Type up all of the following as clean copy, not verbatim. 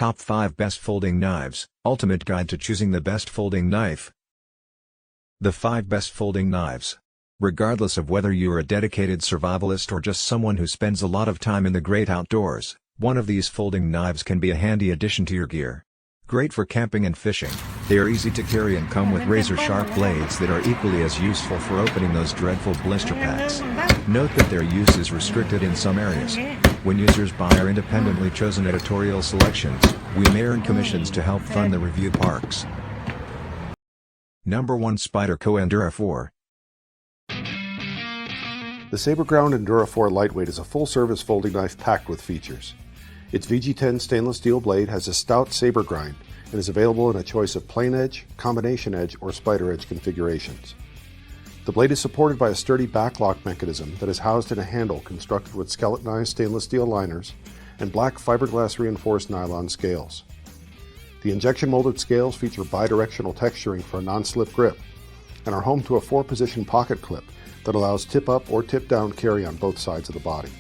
Top 5 Best Folding Knives, Ultimate Guide to Choosing the Best Folding Knife. The 5 Best Folding Knives. Regardless of whether you're a dedicated survivalist or just someone who spends a lot of time in the great outdoors, one of these folding knives can be a handy addition to your gear. Great for camping and fishing, they are easy to carry and come with razor-sharp blades that are equally as useful for opening those dreadful blister packs. Note that their use is restricted in some areas. When users buy our independently chosen editorial selections, we may earn commissions to help fund the review parks. Number 1 Spyderco Endura 4. The Saberground Endura 4 Lightweight is a full-service folding knife packed with features. Its VG10 stainless steel blade has a stout saber grind and is available in a choice of plain edge, combination edge, or spider edge configurations. The blade is supported by a sturdy backlock mechanism that is housed in a handle constructed with skeletonized stainless steel liners and black fiberglass reinforced nylon scales. The injection molded scales feature bidirectional texturing for a non-slip grip and are home to a 4-position pocket clip that allows tip-up or tip-down carry on both sides of the body.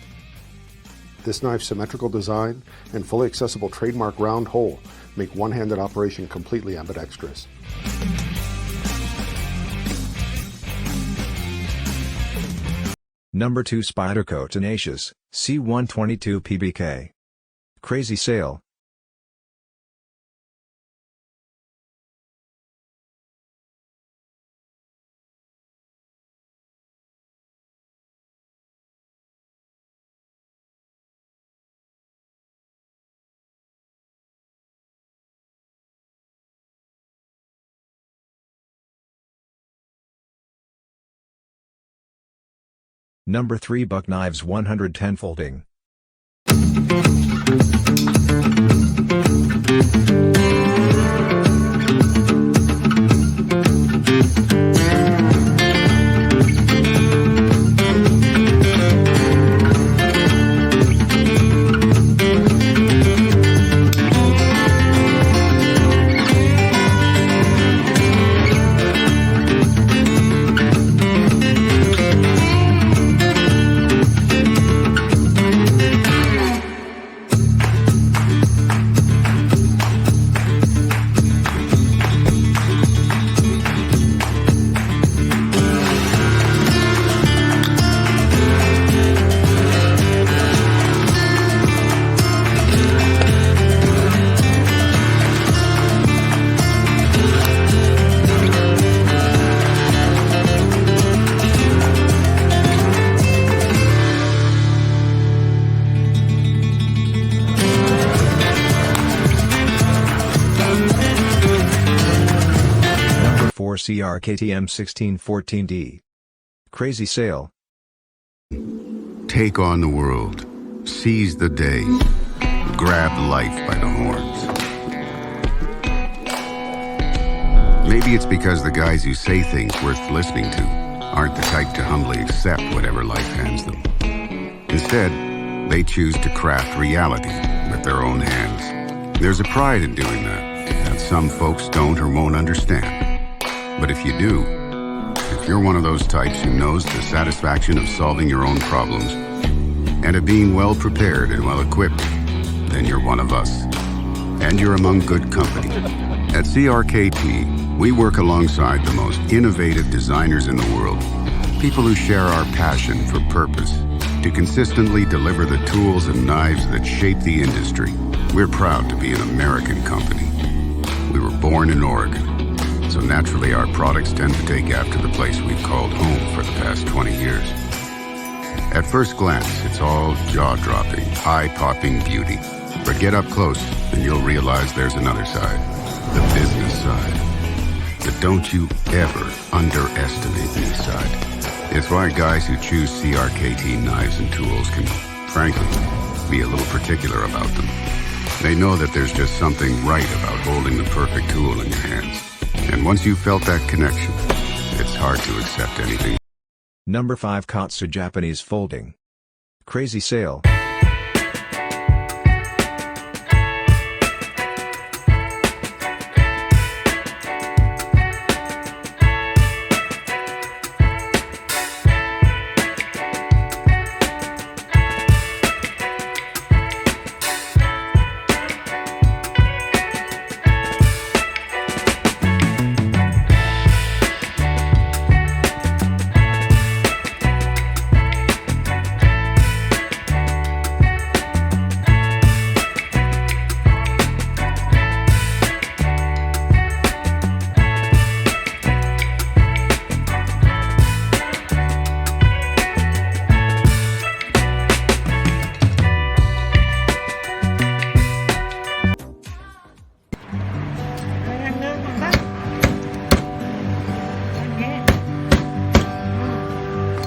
This knife's symmetrical design and fully accessible trademark round hole make one-handed operation completely ambidextrous. Number 2 Spyderco Tenacious C122 PBK. Crazy sale. Number 3 Buck Knives 110 Folding. CRKTM 1614D. Crazy sale. Take on the world. Seize the day. Grab life by the horns. Maybe it's because the guys who say things worth listening to aren't the type to humbly accept whatever life hands them. Instead, they choose to craft reality with their own hands. There's a pride in doing that some folks don't or won't understand. But if you do, if you're one of those types who knows the satisfaction of solving your own problems and of being well prepared and well equipped, then you're one of us. And you're among good company. At CRKT, we work alongside the most innovative designers in the world, people who share our passion for purpose, to consistently deliver the tools and knives that shape the industry. We're proud to be an American company. We were born in Oregon. So naturally our products tend to take after the place we've called home for the past 20 years. At first glance, it's all jaw-dropping, eye-popping beauty. But get up close and you'll realize there's another side, the business side. But don't you ever underestimate this side. It's why guys who choose CRKT knives and tools can, frankly, be a little particular about them. They know that there's just something right about holding the perfect tool in your hands. And once you've felt that connection, it's hard to accept anything. Number 5 Katsu Japanese Folding. Crazy sale.